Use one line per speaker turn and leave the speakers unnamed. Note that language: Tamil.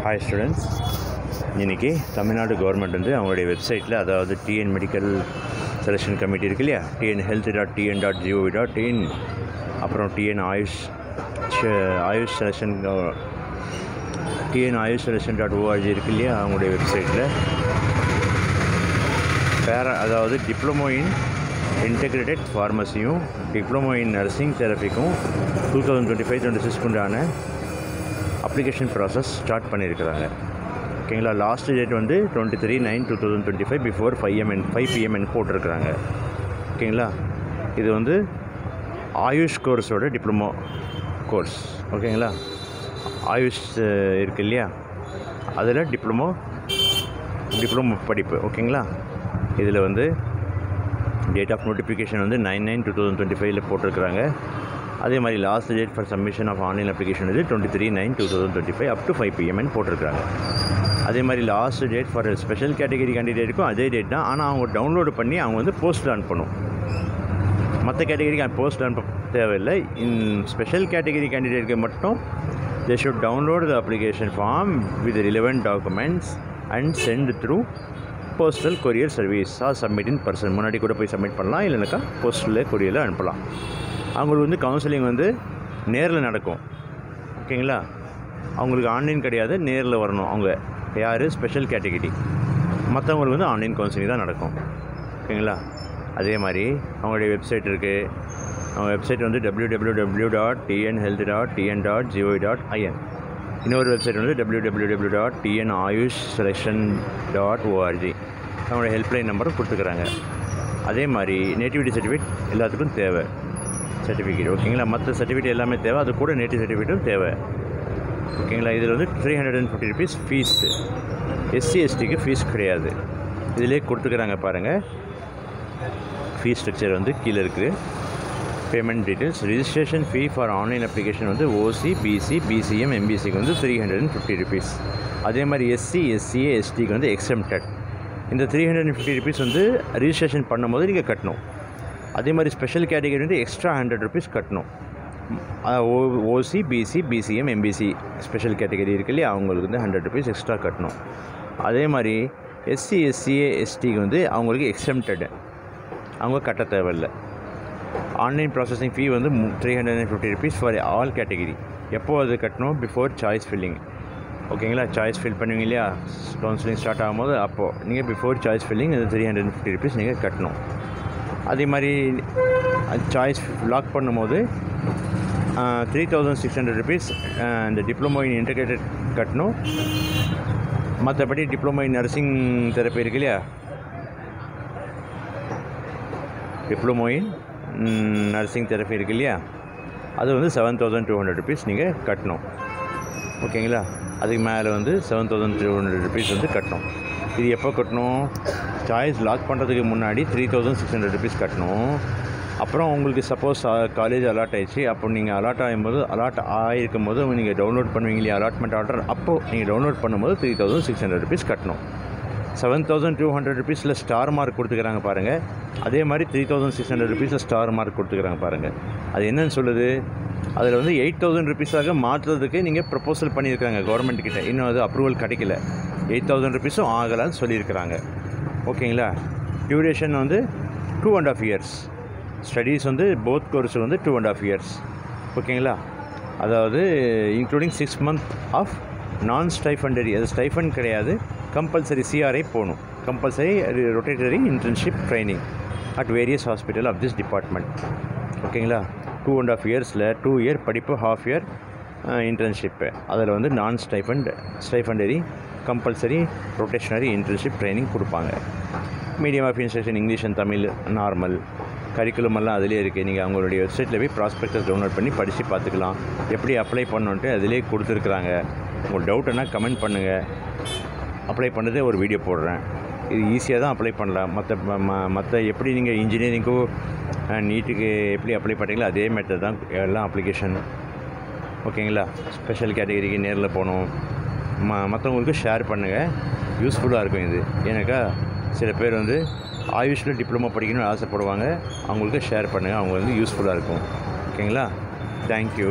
ஹாய் ஸ்டூடெண்ட்ஸ், இன்றைக்கி தமிழ்நாடு கவர்மெண்ட் வந்து அவங்களுடைய வெப்சைட்டில், அதாவது டிஎன் மெடிக்கல் செலெக்ஷன் கமிட்டி இருக்கு இல்லையா, tnhealth.tn.gov.in, அப்புறம் டிஎன் ஆயுஷ் செலெக்ஷன் tnayushselection.org இருக்கு இல்லையா, அவங்களுடைய வெப்சைட்டில் அதாவது டிப்ளமோ இன் இன்டெகிரேட்டட் ஃபார்மசியும் டிப்ளமோ இன் நர்சிங் தெரப்பிக்கும் 2025-26 உண்டான அப்ளிகேஷன் ப்ராசஸ் ஸ்டார்ட் பண்ணியிருக்கிறாங்க. ஓகேங்களா. லாஸ்ட் டேட் வந்து 23/9/2025 பிஃபோர் 5 PM போட்டிருக்கிறாங்க. ஓகேங்களா. இது வந்து ஆயுஷ் கோர்ஸோட டிப்ளமோ கோர்ஸ். ஓகேங்களா. ஆயுஷ் இருக்குது இல்லையா, அதில் டிப்ளமோ படிப்பு. ஓகேங்களா. இதில் வந்து டேட் ஆஃப் நோட்டிஃபிகேஷன் வந்து 9/9/2025 போட்டிருக்கிறாங்க. அதே மாதிரி last date for submission of online application வந்து 23/9/2025 அப் டு 5 PM போட்டிருக்கிறாங்க. அதே மாதிரி last date for special category கேண்டிடேட்டுக்கும் அதே டேட் தான். ஆனால் அவங்க டவுன்லோடு பண்ணி அவங்க வந்து போஸ்ட்டில் அனுப்பணும். மற்ற கேட்டகரிக்கு போஸ்ட்டில் அனுப்ப தேவையில்லை. ஸ்பெஷல் கேட்டகரி கேண்டிடேட்டுக்கு மட்டும் they should download the application form with the relevant documents and send through postal courier service or submit in person. முன்னாடி கூட போய் சப்மிட் பண்ணலாம், இல்லைனாக்கா போஸ்டலில் கொரியரில் அனுப்பலாம். அவங்களுக்கு வந்து கவுன்சிலிங் வந்து நேரில் நடக்கும். ஓகேங்களா. அவங்களுக்கு ஆன்லைன் கிடையாது, நேரில் வரணும். அவங்க யார் ஸ்பெஷல் கேட்டகிரி, மற்றவங்களுக்கு வந்து ஆன்லைன் கவுன்சிலிங் தான் நடக்கும். ஓகேங்களா. அதே மாதிரி அவங்களுடைய வெப்சைட் இருக்குது. அவங்க வெப்சைட் வந்து www.tnhealth.tn.gov.in. இன்னொரு வெப்சைட் வந்து www.tnayushselection.org. அவங்களோட ஹெல்ப்லைன் நம்பரும் கொடுத்துக்கிறாங்க. அதே மாதிரி நேட்டிவிட்டி சர்டிஃபிகேட் எல்லாத்துக்கும் தேவை சர்டிஃபிகேட். ஓகேங்களா. மற்ற சர்டிஃபிகேட் எல்லாமே தேவை, அது கூட நேட்டிவ் சர்டிஃபிகேட்டும் தேவை. ஓகேங்களா. இதில் வந்து 350 rupees ஃபீஸ். எஸ்சி எஸ்டிக்கு ஃபீஸ் கிடையாது. இதிலே கொடுத்துக்கிறாங்க பாருங்கள். ஃபீஸ் ஸ்ட்ரக்சர் வந்து கீழே இருக்குது. Payment details. Registration fee for online application வந்து ஓசி, பிசி, பிசிஎம், எம்பிசிக்கு வந்து 350 rupees. அதே மாதிரி எஸ்சி, எஸ்சிஏ, எஸ்டிக்கு வந்து எக்ஸம்டட். இந்த 350 rupees வந்து ரிஜிஸ்ட்ரேஷன் பண்ணும்போது நீங்கள் கட்டணும். அதே மாதிரி ஸ்பெஷல் கேட்டகரி வந்து எக்ஸ்ட்ரா 100 rupees கட்டணும். OC, BC, BCM, MBC special category இருக்கு இல்லையா, அவங்களுக்கு வந்து 100 rupees எக்ஸ்ட்ரா கட்டணும். அதே மாதிரி எஸ்சி, எஸ்சிஏ, எஸ்டிக்கு வந்து அவங்களுக்கு எக்ஸம்டட், அவங்க கட்ட தேவையில்லை. ஆன்லைன் ப்ராசஸிங் ஃபீ வந்து 350 rupees ஃபார் ஆல் கேட்டகிரி. எப்போது அது கட்டணும்? Before choice filling. ஓகேங்களா. சாய்ஸ் ஃபில் பண்ணுவீங்க இல்லையா, கவுன்சிலிங் ஸ்டார்ட் ஆகும்போது அப்போது நீங்கள் பிஃபோர் சாய்ஸ் ஃபில்லிங் அது 350 rupees நீங்கள் கட்டணும். அதே மாதிரி சாய்ஸ் லாக் பண்ணும்போது 3600 rupees இந்த டிப்ளமோ இன் இன்டெகிரேட்டட் கட்டணும். மற்றபடி டிப்ளமோ இன் நர்சிங் தெரப்பி இருக்கு இல்லையா, டிப்ளமோ இன் நர்சிங் தெரப்பி இருக்கு இல்லையா, அது வந்து 7200 rupees நீங்கள் கட்டணும். ஓகேங்களா. அதுக்கு மேலே வந்து 7200 rupees வந்து கட்டணும். இது எப்போ கட்டணும்? சாய்ஸ் லாக் பண்ணுறதுக்கு முன்னாடி 3600 rupees கட்டணும். அப்புறம் உங்களுக்கு சப்போஸ் காலேஜ் அலாட் ஆகிடுச்சு, அப்போ நீங்கள் அலாட் ஆகிருக்கும் போது நீங்கள் டவுன்லோட் பண்ணுவீங்க இல்லையா அலாட்மெண்ட் ஆர்டர், அப்போது நீங்கள் டவுன்லோட் பண்ணும்போது 3600 rupees கட்டணும். 7200 rupeesல ஸ்டார் மார்க் கொடுத்துக்கிறாங்க பாருங்கள். அதே மாதிரி 3600 rupeesல ஸ்டார் மார்க் கொடுத்துக்கிறாங்க பாருங்கள். அது என்னன்னு சொல்லுது? அதில் வந்து 8000 rupeesஆக மாற்றுறதுக்கு நீங்கள் ப்ரப்போசல் பண்ணியிருக்காங்க கவர்மெண்ட் கிட்ட. இன்னும் அது அப்ரூவல் கிடைக்கல. 8000 rupeesம் ஆகலான்னு சொல்லியிருக்கிறாங்க. ஓகேங்களா. டியூரேஷன் வந்து 2.5 years. ஸ்டடீஸ் வந்து போத் கோர்ஸ் வந்து 2.5 years. ஓகேங்களா. அதாவது இன்க்ளூடிங் 6 months ஆஃப் நான் ஸ்டைஃபண்டரி, அது ஸ்டைஃபண்ட் கிடையாது, கம்பல்சரி சிஆர்ஐ போகணும். Compulsory rotatory internship training at various hospital of this department. ஓகேங்களா. 2.5 yearsல 2 year படிப்பு, half year இன்டர்ன்ஷிப்பு. அதில் வந்து நான் stipendiary compulsory rotationary internship training கொடுப்பாங்க. Medium of instruction English and Tamil normal. Curriculum எல்லாம் அதிலே இருக்குது. நீங்கள் அவங்களுடைய வெப்சைட்டில் போய் ப்ராஸ்பெக்டஸ் டவுன்லோட் பண்ணி படித்து பார்த்துக்கலாம். எப்படி அப்ளை பண்ணணுன்ட்டு அதிலே கொடுத்துருக்குறாங்க. உங்களுக்கு டவுட்னா கமெண்ட் பண்ணுங்கள். அப்ளை பண்ணதே ஒரு வீடியோ போடுறேன். இது ஈஸியாக தான் அப்ளை பண்ணலாம். மற்ற எப்படி நீங்கள் இன்ஜினியரிங்க்கோ நீட்டுக்கு எப்படி அப்ளை பண்ணுறீங்களோ அதே மெத்தட் தான் எல்லாம் அப்ளிகேஷன். ஓகேங்களா. ஸ்பெஷல் கேட்டகரிக்கு நேரில் போகணும். மற்றவங்களுக்கு ஷேர் பண்ணுங்கள், யூஸ்ஃபுல்லாக இருக்கும் இது. ஏன்னாக்கா சில பேர் வந்து ஆயுஷில் டிப்ளமோ படிக்கணும்னு ஆசைப்படுவாங்க. அவங்களுக்கு ஷேர் பண்ணுங்கள், அவங்க வந்து யூஸ்ஃபுல்லாக இருக்கும். ஓகேங்களா. தேங்க்யூ.